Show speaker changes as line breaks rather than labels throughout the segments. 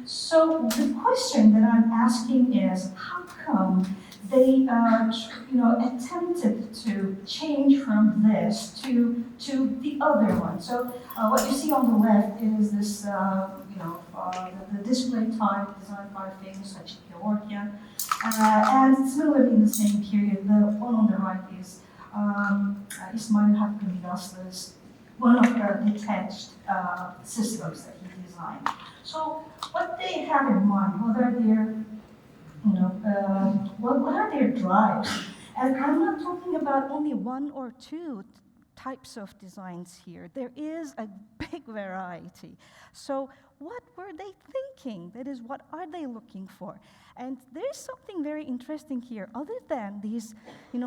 So the question that I'm asking is, how come they, attempted to change from this to the other one? So what you see on the left is this, the display type designed by famous Czechoslovakian, and similarly in the same period, the one on the right is Ismail Hakkı Milaslı's one of the detached systems that he designed. So what they have in mind, what are their, what are their drives? And I'm not talking about only one or two types of designs here. There is a big variety. So what were they thinking? That is, what are they looking for? And there's something very interesting here. Other than these,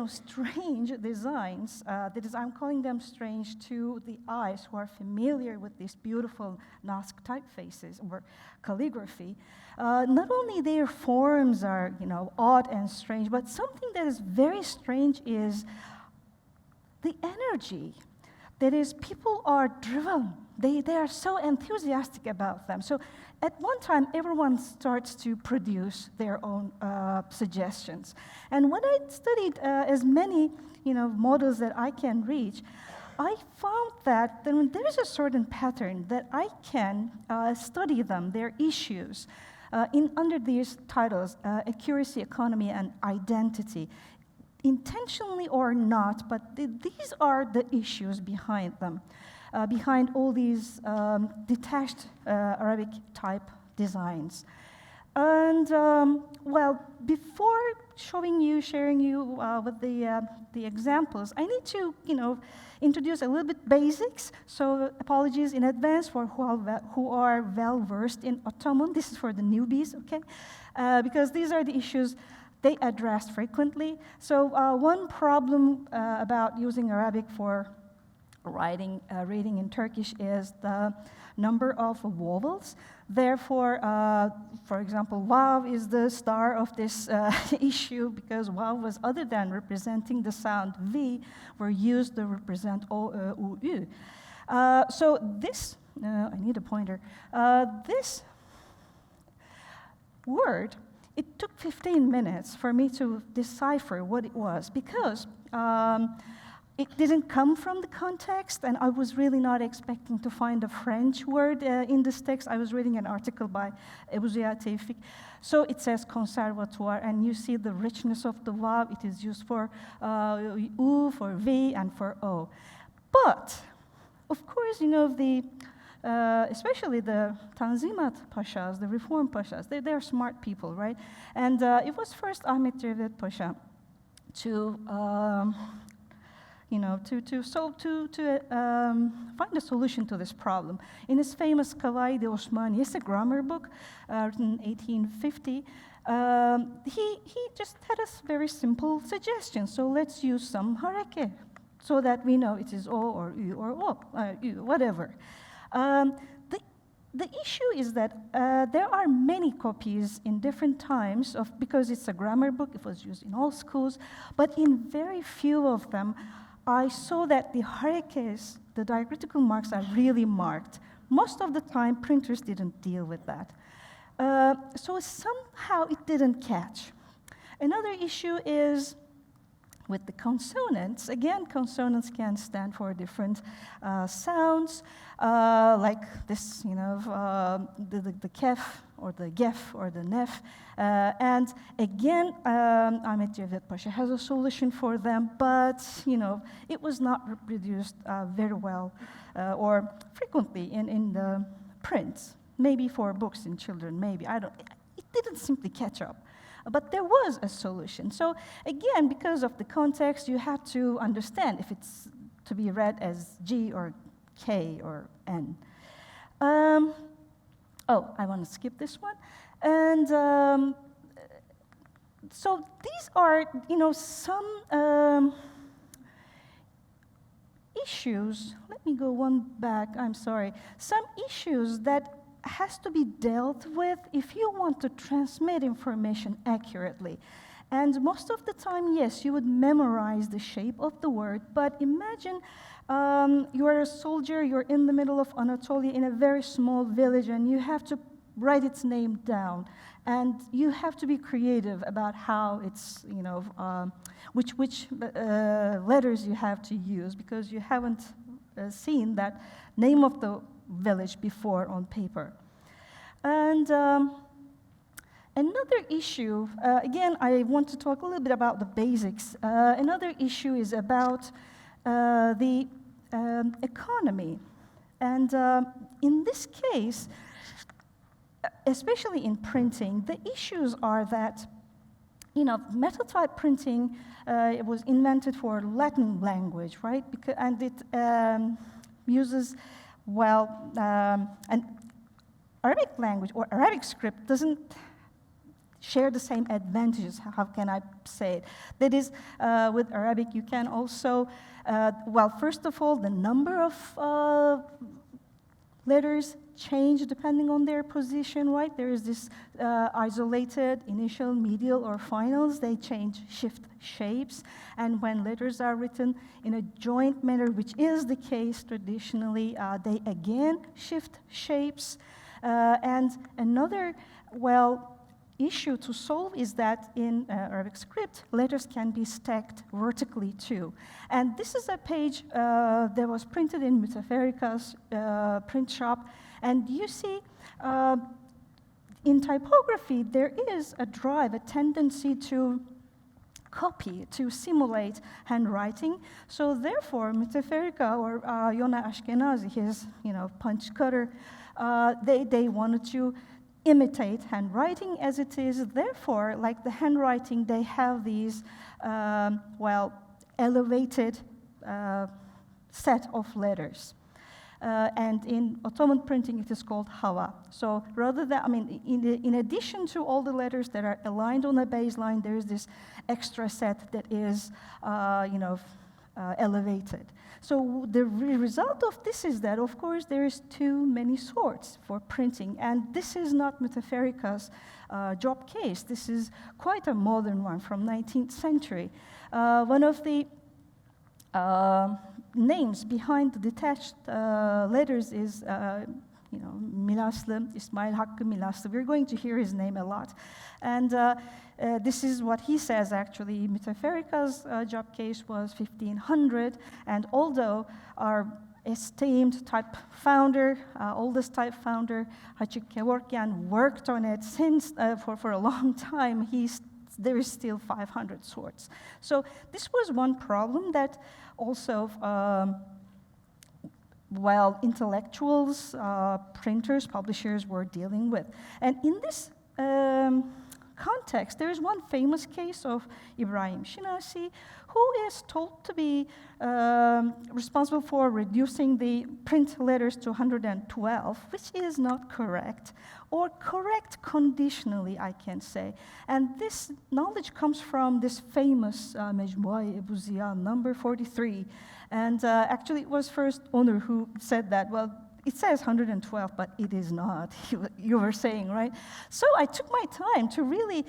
strange designs, I'm calling them strange to the eyes who are familiar with these beautiful Nazca typefaces or calligraphy. Not only their forms are, odd and strange, but something that is very strange is the energy. That is, people are driven. They are so enthusiastic about them. So at one time, everyone starts to produce their own suggestions. And when I studied as many models that I can reach, I found that there is a certain pattern that I can study them, their issues, under these titles, accuracy, economy, and identity. Intentionally or not, but these are the issues behind them, behind all these detached Arabic type designs. And before sharing you with the examples, I need to, introduce a little bit basics. So apologies in advance for who are well versed in Ottoman. This is for the newbies, okay? Because these are the issues they addressed frequently. So one problem about using Arabic for reading in Turkish is the number of vowels. Therefore, for example, waw is the star of this issue because waw was, other than representing the sound V, were used to represent o, u, u. So this, I need a pointer, this word, it took 15 minutes for me to decipher what it was because it didn't come from the context, and I was really not expecting to find a French word in this text. I was reading an article by Özlem Özkal. So it says conservatoire, and you see the richness of the vav. It is used for U, for V, and for O. But, of course, especially the Tanzimat Pashas, the Reform Pashas, they're smart people, right? And it was first Ahmet Cevdet Pasha to find a solution to this problem. In his famous Kavaid-i Osmani, it's a grammar book written in 1850. He just had a very simple suggestion. So let's use some hareke so that we know it is O or U or O, U, whatever. The issue is that there are many copies in different times because it's a grammar book, it was used in all schools, but in very few of them, I saw that the harekes, the diacritical marks, are really marked. Most of the time, printers didn't deal with that. So somehow it didn't catch. Another issue is with the consonants. Again, consonants can stand for different sounds, like this, the kef, or the gef, or the nef. And again, Ahmet Cevdet Pasha has a solution for them, but, it was not reproduced very well or frequently in the prints. Maybe for books in children, maybe. It didn't simply catch up. But there was a solution. So again, because of the context, you have to understand if it's to be read as G or K or N. I want to skip this one. And so these are, some issues. Let me go one back, I'm sorry. Some issues that has to be dealt with if you want to transmit information accurately. And most of the time, yes, you would memorize the shape of the word, but imagine you're a soldier, you're in the middle of Anatolia in a very small village, and you have to write its name down. And you have to be creative about how it's, which letters you have to use, because you haven't seen that name of the village before on paper. And another issue, again, I want to talk a little bit about the basics. Another issue is about the economy. And in this case, especially in printing, the issues are that, metal type printing, it was invented for Latin language, right? And it uses, an Arabic language or Arabic script doesn't share the same advantages. How can I say it? That is, with Arabic, you can also, first of all, the number of letters change depending on their position, right? There is this isolated initial, medial, or finals. They shift shapes. And when letters are written in a joint manner, which is the case traditionally, they again shift shapes. And another, issue to solve is that in Arabic script, letters can be stacked vertically too. And this is a page that was printed in Müteferrika's print shop. And you see, in typography, there is a drive, a tendency to copy, to simulate handwriting. So therefore, Müteferrika or Yona Ashkenazi, his punch cutter, they wanted to imitate handwriting as it is. Therefore, like the handwriting, they have these, elevated set of letters. And in Ottoman printing, it is called hava. So rather than, in addition to all the letters that are aligned on a baseline, there is this extra set that is, elevated. So the result of this is that, of course, there is too many sorts for printing, and this is not Müteferrika's job case. This is quite a modern one from 19th century. One of the names behind the detached letters is, Milaslı, İsmail Hakkı Milaslı. We're going to hear his name a lot. And this is what he says, actually. Müteferrika's job case was 1500, and although our esteemed type founder, oldest type founder, Hacı Kevorkian, worked on it since for a long time, there is still 500 sorts. So this was one problem that also intellectuals, printers, publishers were dealing with. And in this context, there is one famous case of Ibrahim Shinasi, who is told to be responsible for reducing the print letters to 112, which is not correct, or correct conditionally, I can say. And this knowledge comes from this famous Mecmuaye Ebu Ziya, number 43. And actually, it was first owner who said that, it says 112, but it is not, you were saying, right? So I took my time to really,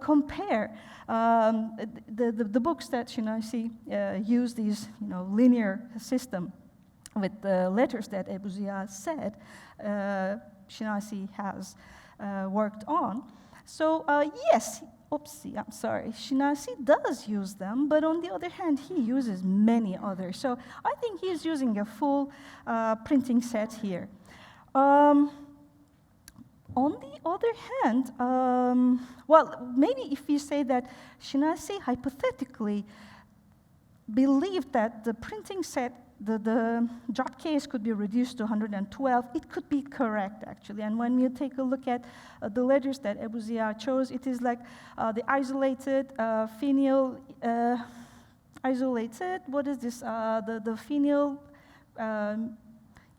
compare the books that Shinasi use these, linear system with the letters that Ebu Ziya said Shinasi has worked on. So yes, I'm sorry, Shinasi does use them, but on the other hand, he uses many others. So I think he's using a full printing set here. On the other hand, maybe if we say that Shinasi hypothetically believed that the printing set, the job case could be reduced to 112, it could be correct, actually. And when you take a look at the letters that Ebu Ziya chose, it is like the isolated, fenial, isolated, what is this? The fenial,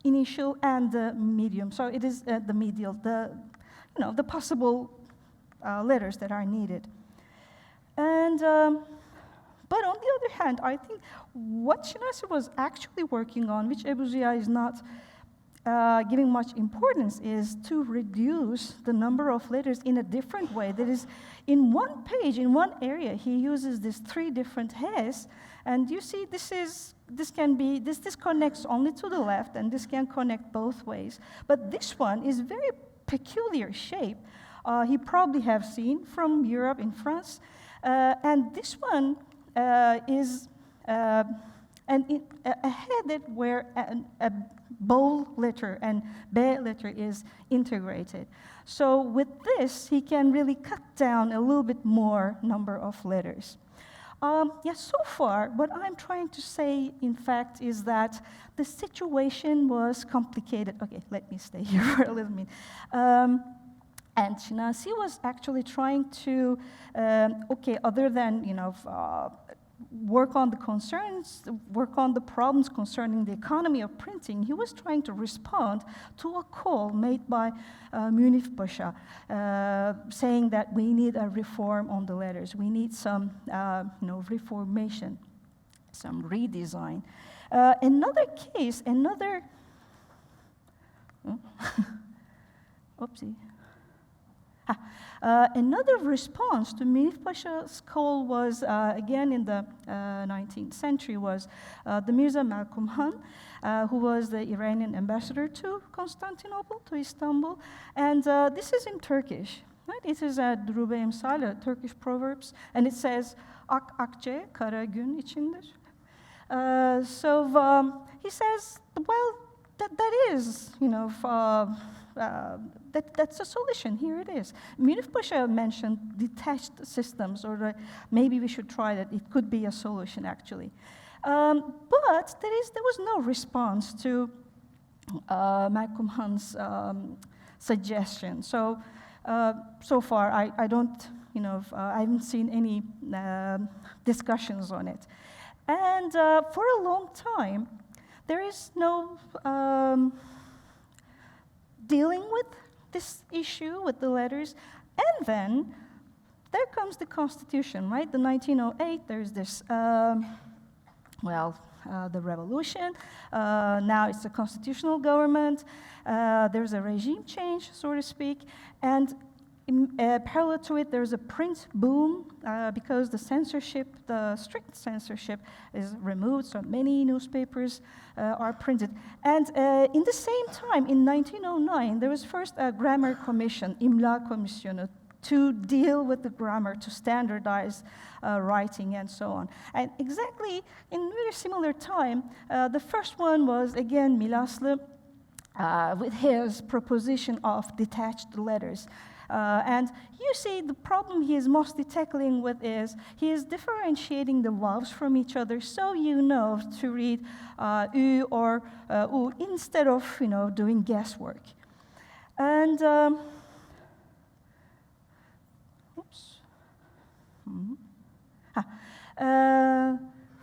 initial, and the medium. So it is the medial, the possible letters that are needed. And but on the other hand, I think what Shinasi was actually working on, which Ebu Ziya is not giving much importance, is to reduce the number of letters in a different way. That is, in one page, in one area, he uses these 3 different heads, and you see this connects only to the left, and this can connect both ways. But this one is very peculiar shape he probably have seen from Europe in France. And this one is a headed where a bold letter and B letter is integrated. So with this, he can really cut down a little bit more number of letters. So far, what I'm trying to say, in fact, is that the situation was complicated. Okay, let me stay here for a little minute. And Shinasi was actually trying to, other than, work on the concerns, work on the problems concerning the economy of printing, he was trying to respond to a call made by Enver Pasha, saying that we need a reform on the letters. We need some, reformation, some redesign. Another case, oopsie. Another response to Enver Pasha's call was, again in the 19th century, was the Mirza Malcolm Khan, who was the Iranian ambassador to Constantinople, to Istanbul. And this is in Turkish. Right? It is a Durube Emsal, Turkish proverbs, and it says, Ak akçe kara gün içindir. He says, well, that is, that's a solution. Here it is. Enver Pasha mentioned detached systems, or maybe we should try that. It could be a solution, actually. But there was no response to Malcolm Khan's suggestion. So far, I don't, I haven't seen any discussions on it. And for a long time, there is no dealing with this issue with the letters. And then there comes the Constitution, right? The 1908, there's this, the revolution. Now it's a constitutional government. There's a regime change, so to speak. And parallel to it, there's a print boom because the strict censorship is removed, so many newspapers are printed. And in the same time, in 1909, there was first a grammar commission, İmla Komisyonu, to deal with the grammar, to standardize writing and so on. And exactly in a very similar time, the first one was, again, Milaslı, with his proposition of detached letters. And you see, the problem he is mostly tackling with is he is differentiating the vowels from each other, so you know to read ü or u instead of doing guesswork. And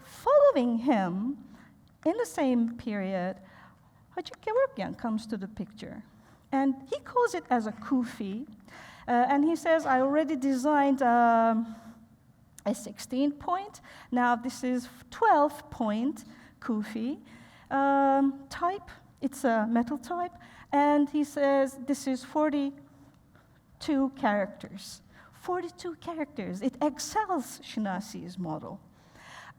following him in the same period, Hacı Kevorkian comes to the picture. And he calls it as a kufi. And he says, I already designed a 16-point. Now this is 12-point kufi type. It's a metal type. And he says, this is 42 characters. 42 characters. It excels Shinasi's model.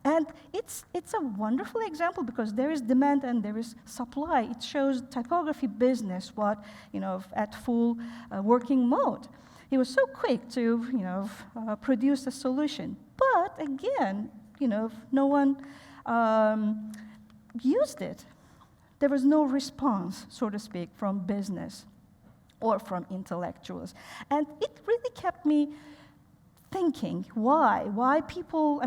And it's a wonderful example because there is demand and there is supply. It shows typography business, at full working mode. He was so quick to, produce a solution. But again, no one used it. There was no response, so to speak, from business or from intellectuals. And it really kept me thinking, why people,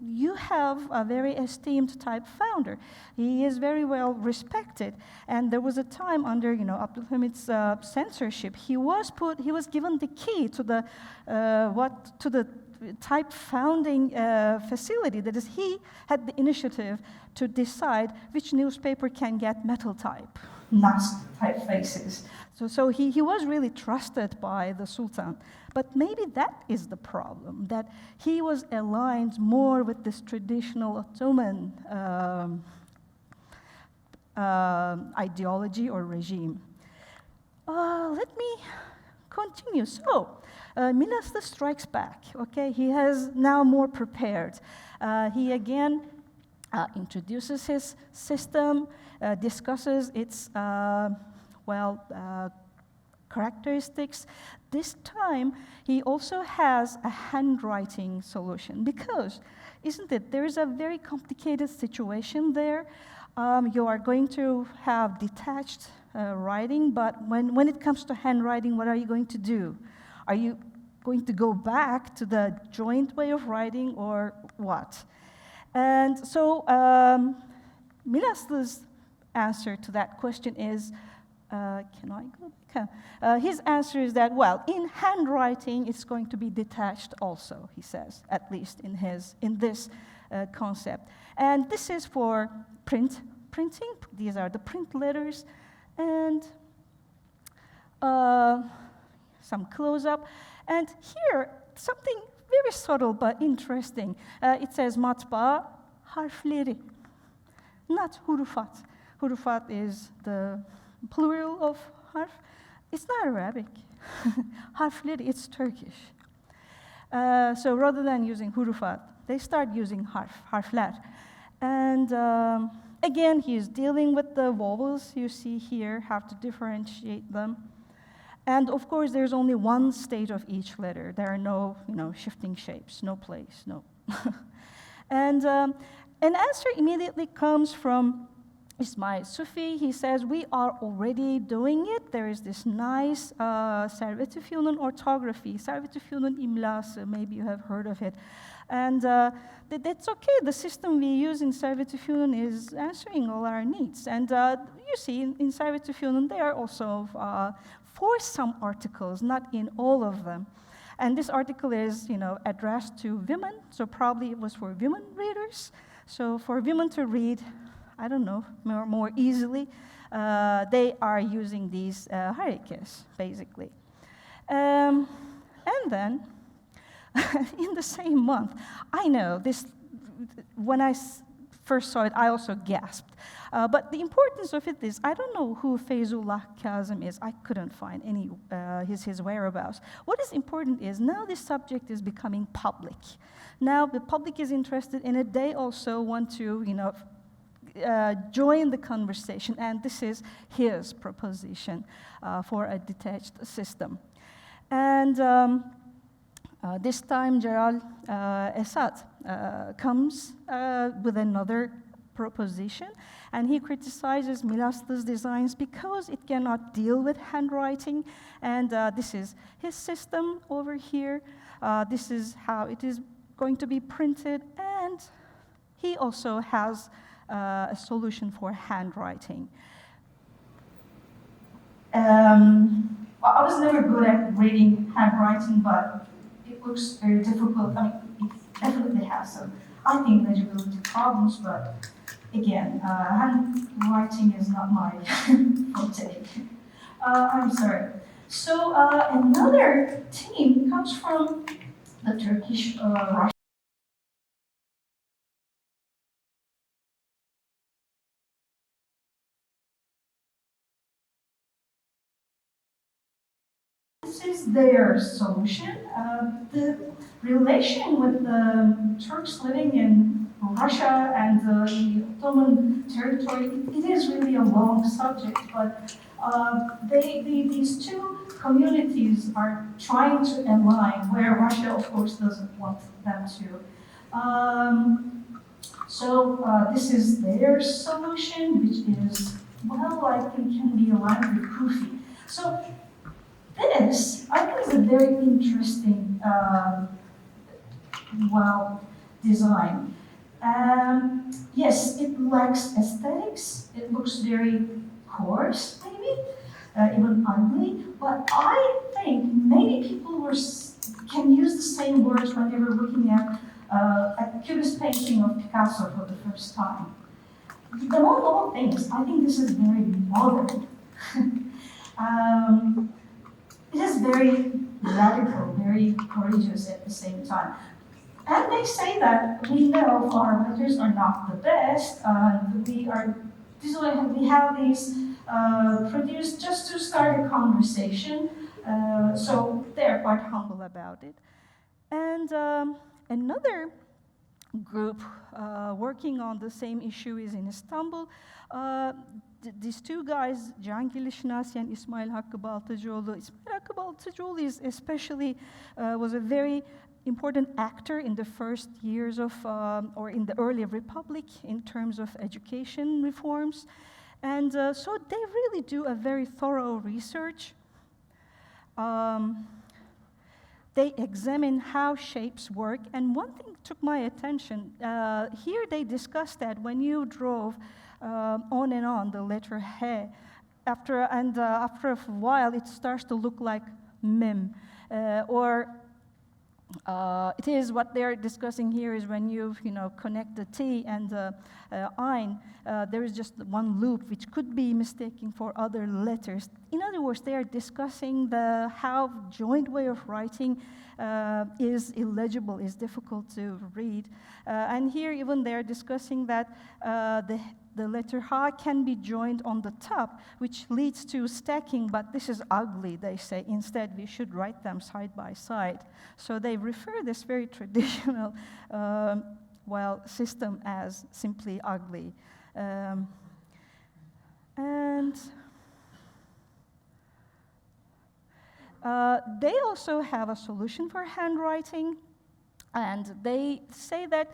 you have a very esteemed type founder. He is very well respected. And there was a time under, Abdülhamid's censorship, he was given the key to the type founding facility. That is, he had the initiative to decide which newspaper can get metal type, not typefaces. So he was really trusted by the Sultan. But maybe that is the problem, that he was aligned more with this traditional Ottoman ideology or regime. Let me continue. So, Milaslı strikes back, okay? He has now more prepared. He again introduces his system, discusses its, characteristics. This time, he also has a handwriting solution because, isn't it, there is a very complicated situation there. You are going to have detached writing, but when it comes to handwriting, what are you going to do? Are you going to go back to the joint way of writing or what? And so Milaslı's answer to that question is, can I go back? His answer is that, well, in handwriting, it's going to be detached also, he says, at least in this concept. And this is for printing. These are the print letters. And some close-up. And here, something very subtle but interesting. It says matbaa harfleri, not hurufat. Hurufat is the plural of harf. It's not Arabic. Harfleri, it's Turkish. So rather than using hurufat, they start using harfler. And again, he's dealing with the vowels you see here, how to differentiate them. And of course, there's only one state of each letter. There are no, shifting shapes, no place, no. And an answer immediately comes from Ismail Sufi. He says, we are already doing it. There is this nice Servet-i orthography, Servet-i imlası, maybe you have heard of it. And that's okay. The system we use in Servet-i is answering all our needs. And you see, in Servet-i there are also for some articles, not in all of them. And this article is, addressed to women, so probably it was for women readers. So for women to read, I don't know, more easily, they are using these harekes, basically. And then, in the same month, I know this, when I first saw it, I also gasped. But the importance of it is, I don't know who Feyzullah Kazım is. I couldn't find any his whereabouts. What is important is now this subject is becoming public. Now the public is interested in it. They also want to, join the conversation, and this is his proposition for a detached system. And this time, Celal Esat comes with another proposition, and he criticizes Milaslı's designs because it cannot deal with handwriting, and this is his system over here. This is how it is going to be printed, and he also has a solution for handwriting. I was never good at reading handwriting, but it looks very difficult. I mean, it definitely has some, I think, legibility problems, but again, handwriting is not my forte. I'm sorry. So another team comes from the Turkish Russian. This is their solution. The relation with the Turks living in Russia and the Ottoman territory, it is really a long subject, but these two communities are trying to align where Russia, of course, doesn't want them to. So this is their solution, which is, well, I think can be aligned with Kufi. So this, I think, is a very interesting, design. Yes, it lacks aesthetics. It looks very coarse, maybe, even ugly. But I think many people can use the same words when they were looking at a cubist painting of Picasso for the first time. Among all things, I think this is very modern. It is very radical, very courageous at the same time. And they say that we know our letters are not the best. We have these produced just to start a conversation. So they're quite humble about it. And another group working on the same issue is in Istanbul. These two guys, Cihangir Şinasi and İsmail Hakkı Baltacıoğlu. İsmail Hakkı Baltacıoğlu is especially was a very important actor in the first years of, or in the early republic in terms of education reforms. And so they really do a very thorough research. They examine how shapes work, and one thing took my attention. Here they discuss that when you drove on and on the letter he, after a while it starts to look like mim, it is what they're discussing here is when you connect the T and the ein, there is just one loop which could be mistaken for other letters. In other words, they are discussing how joint way of writing is illegible, is difficult to read. And here even they're discussing that the letter ha can be joined on the top, which leads to stacking, but this is ugly, they say. Instead, we should write them side by side. So they refer this very traditional system as simply ugly. They also have a solution for handwriting, and they say that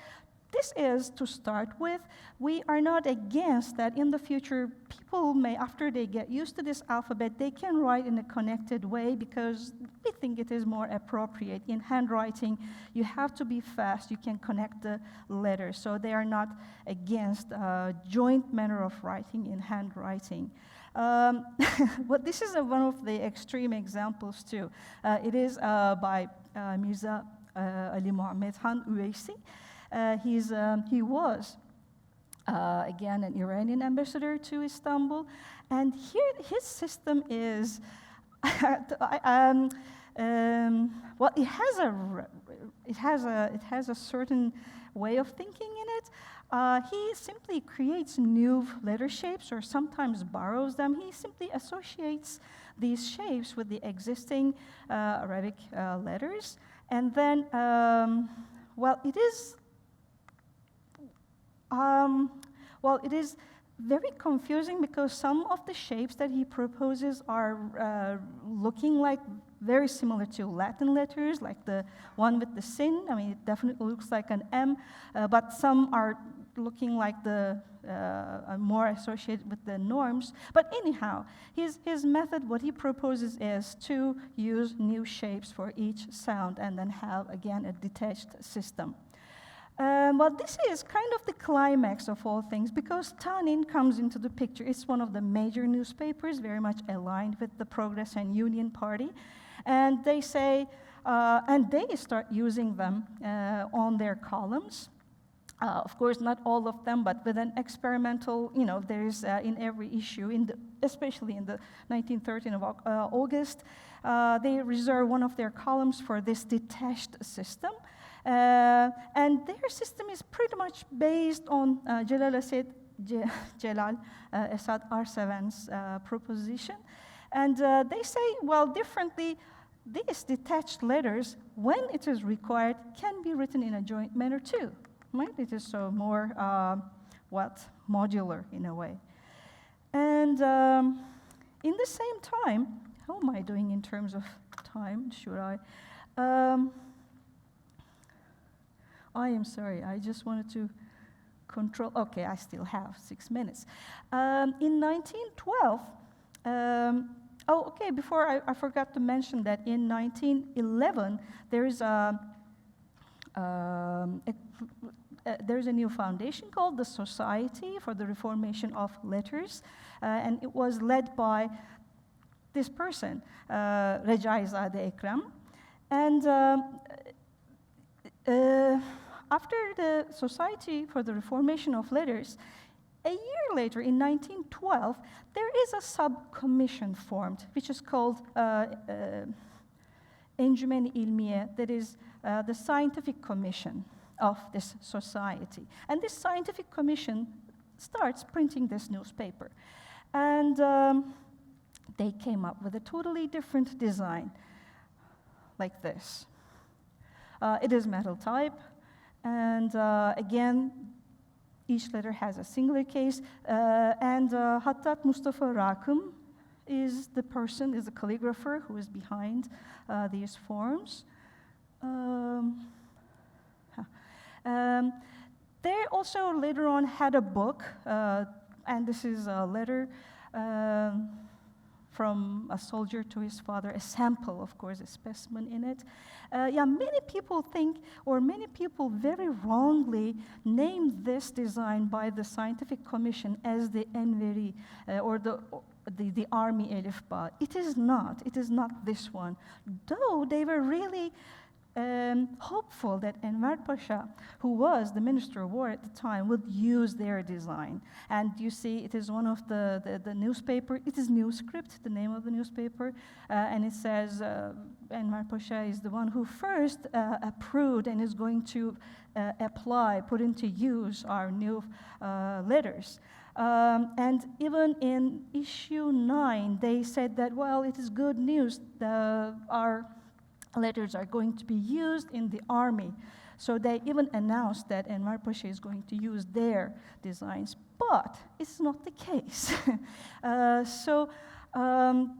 this is, to start with, we are not against that in the future people may, after they get used to this alphabet, they can write in a connected way because we think it is more appropriate. In handwriting, you have to be fast, you can connect the letters, so they are not against a joint manner of writing in handwriting. But this is one of the extreme examples too. It is by Mirza Ali Muhammad Khan Uwaisi. He was, again, an Iranian ambassador to Istanbul, and here his system is, well, it has a certain way of thinking in it. He simply creates new letter shapes, or sometimes borrows them. He simply associates these shapes with the existing Arabic letters, and then, it is very confusing because some of the shapes that he proposes are looking like very similar to Latin letters, like the one with the sin. I mean, it definitely looks like an M, but some are looking like more associated with the norms. But anyhow, his method, what he proposes is to use new shapes for each sound and then have, again, a detached system. Well, this is kind of the climax of all things because Tanin comes into the picture. It's one of the major newspapers, very much aligned with the Progress and Union Party. And they say, and they start using them on their columns. Of course, not all of them, but with an experimental, there is in every issue, especially in the 1913 of August, they reserve one of their columns for this detached system. And their system is pretty much based on Celal Esad Arseven's proposition. And they say, well, differently, these detached letters, when it is required, can be written in a joint manner too. Right? It is so more, modular in a way. And in the same time, how am I doing in terms of time? Should I? I am sorry, I just wanted to control. Okay, I still have 6 minutes. In 1912, before I forgot to mention that in 1911, there's a new foundation called the Society for the Reformation of Letters, and it was led by this person, Recaizade Ekrem. And after the Society for the Reformation of Letters, a year later, in 1912, there is a sub-commission formed, which is called Encümen-i İlmiye, that is the scientific commission of this society. And this scientific commission starts printing this newspaper. And they came up with a totally different design, like this. It is metal type, And again, each letter has a singular case. And Hattat Mustafa Rakım is the person, is the calligrapher who is behind these forms. They also later on had a book, and this is a letter from a soldier to his father, a sample, of course, a specimen in it. Yeah, many people think, or many people very wrongly named this design by the Scientific Commission as the Enveri, or the army Elif Ba. It is not this one. Though they were really hopeful that Enver Pasha, who was the Minister of War at the time, would use their design. And you see, it is one of the newspaper, it is Newscript, the name of the newspaper, and it says Enver Pasha is the one who first approved and is going to put into use our new letters. And even in issue 9, they said that, well, it is good news, our letters are going to be used in the army. So they even announced that Enver Pasha is going to use their designs, but it's not the case.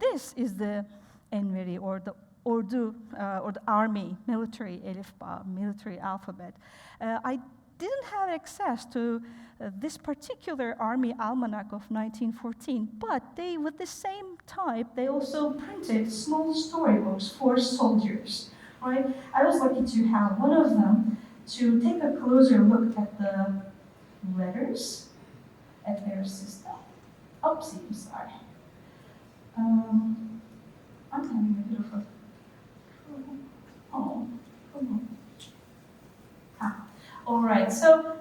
This is the Enveri, or the Ordu, or the army, military Elif Ba, military alphabet. I didn't have access to this particular army almanac of 1914, but they, with the same type, they also printed small storybooks for soldiers, right? I was lucky to have one of them to take a closer look at the letters, at their system. Oopsie, I'm sorry. I'm having a bit of a, All right, so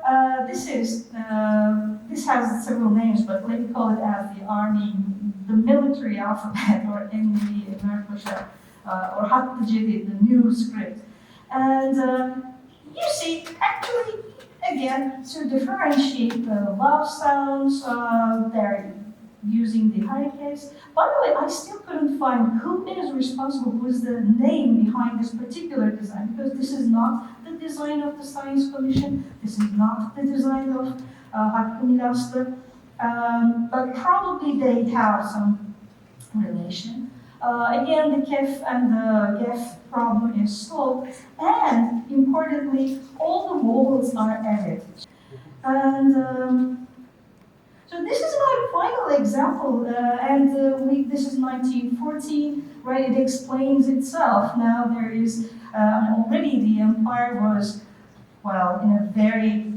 this has several names, but let me call it as the army, the military alphabet, or Enver Pasha, or Hatt Jadid, the new script. And you see, actually, again, to differentiate the vowel sounds, they're using the high case. By the way, I still couldn't find who is responsible, who is the name behind this particular design, because this is not the design of the Science Commission, this is not the design of Hakkı Milaslı, but probably they have some relation. Again, the kef and the gef problem is solved, and importantly, all the vowels are added. And so this is my final example, this is 1914, right? It explains itself. Now there is, already the empire was, well, in a very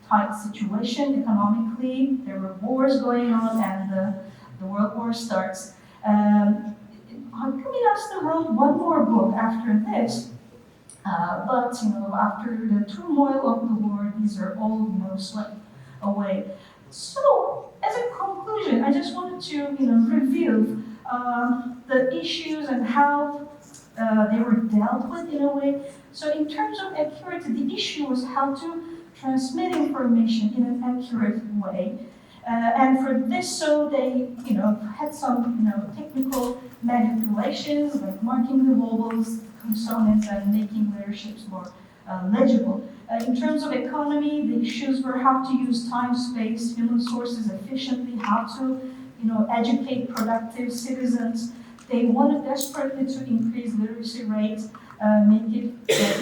tight situation economically. There were wars going on, and the World War starts. Hakkı Milaslı wrote one more book after this, but after the turmoil of the war, these are all swept away. So, as a conclusion, I just wanted to review the issues and how they were dealt with in a way. So, in terms of accuracy, the issue was how to transmit information in an accurate way. And for this, so they had some technical manipulations, like marking the vowels, consonants, and making letter shapes more legible. In terms of economy, the issues were how to use time, space, human sources efficiently, how to educate productive citizens. They wanted desperately to increase literacy rates, make it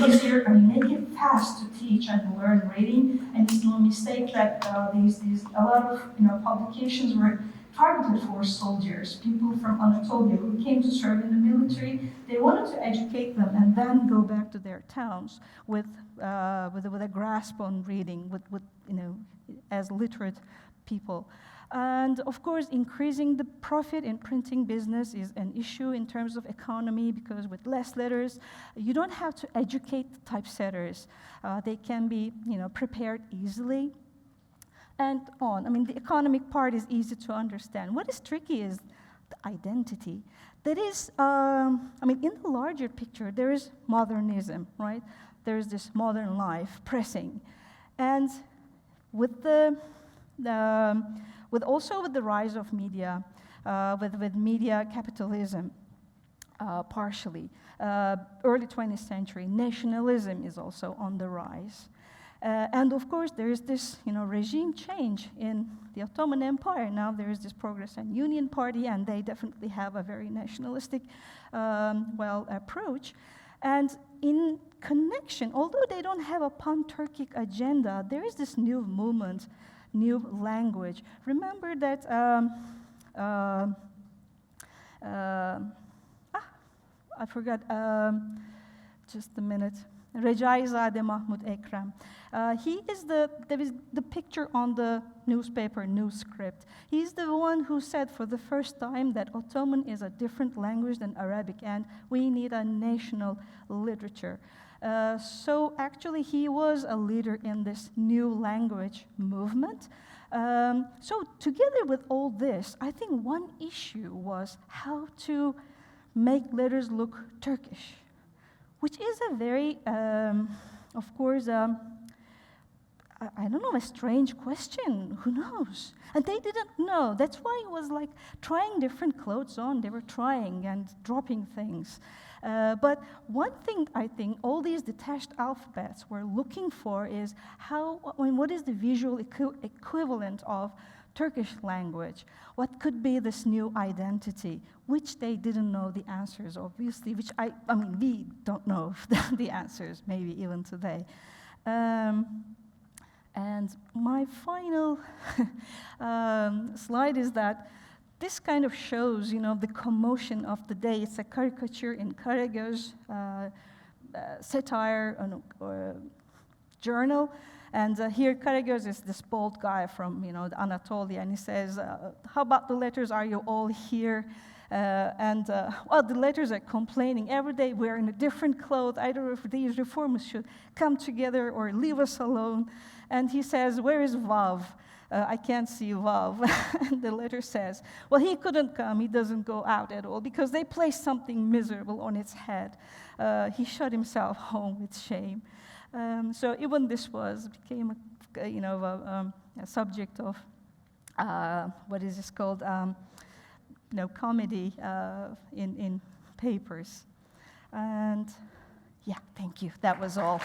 easier, make it fast to teach and learn reading. And it's no mistake that a lot of publications were targeted for soldiers, people from Anatolia who came to serve in the military. They wanted to educate them and then go back to their towns with a grasp on reading, with as literate people. And of course, increasing the profit in printing business is an issue in terms of economy, because with less letters, you don't have to educate the typesetters. They can be prepared easily. And on. The economic part is easy to understand. What is tricky is the identity. That is, in the larger picture, there is modernism, right? There is this modern life pressing. And with also with the rise of media, with media capitalism, partially, early 20th century, nationalism is also on the rise. And of course, there is this, regime change in the Ottoman Empire. Now there is this Progress and Union Party, and they definitely have a very nationalistic, approach. And in connection, although they don't have a pan-Turkic agenda, there is this new movement, new language. Remember that, I forgot, just a minute. Recaizade Mahmud Ekrem. There is the picture on the newspaper newscript. He's the one who said for the first time that Ottoman is a different language than Arabic, and we need a national literature. So actually, he was a leader in this new language movement. So together with all this, I think one issue was how to make letters look Turkish, which is a very, of course, I don't know, a strange question. Who knows? And they didn't know. That's why it was like trying different clothes on. They were trying and dropping things. But one thing I think all these detached alphabets were looking for is what is the visual equivalent of Turkish language? What could be this new identity, which they didn't know the answers, obviously, which we don't know the answers, maybe even today. And my final slide is that this kind of shows, the commotion of the day. It's a caricature in Karagöz, satire journal. And here Karagöz is this bold guy from, the Anatolia, and he says, how about the letters, are you all here? The letters are complaining. Every day we're in a different clothes. Either of these reformers should come together or leave us alone. And he says, where is Vav? I can't see Vav. And the letter says, well, he couldn't come. He doesn't go out at all because they placed something miserable on its head. He shut himself home with shame. So even this became a subject of what is this called? Comedy in papers. And yeah, thank you. That was all.